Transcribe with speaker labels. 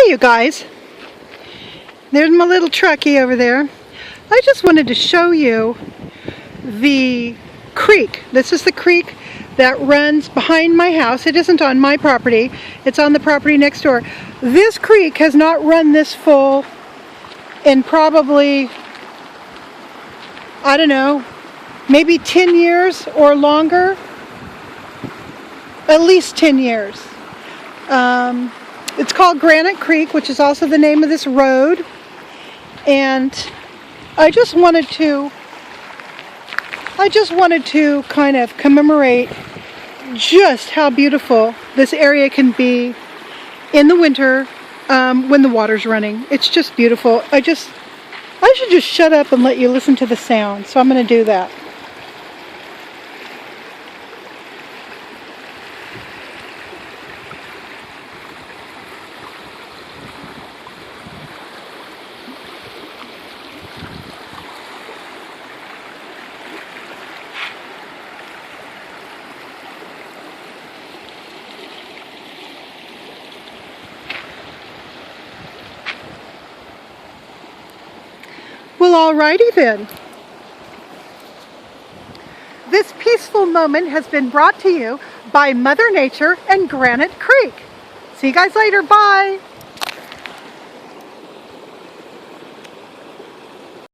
Speaker 1: you guys. There's my little truckie over there. I just wanted to show you the creek. This is the creek that runs behind my house. It isn't on my property. It's on the property next door. This creek has not run this full in probably, I don't know, maybe 10 years or longer. At least 10 years. It's called Granite Creek, which is also the name of this road. And I just wanted to kind of commemorate just how beautiful this area can be in the winter when the water's running. It's just beautiful. I should just shut up and let you listen to the sound, so I'm going to do that. Well, alrighty then. This peaceful moment has been brought to you by Mother Nature and Granite Creek. See you guys later. Bye.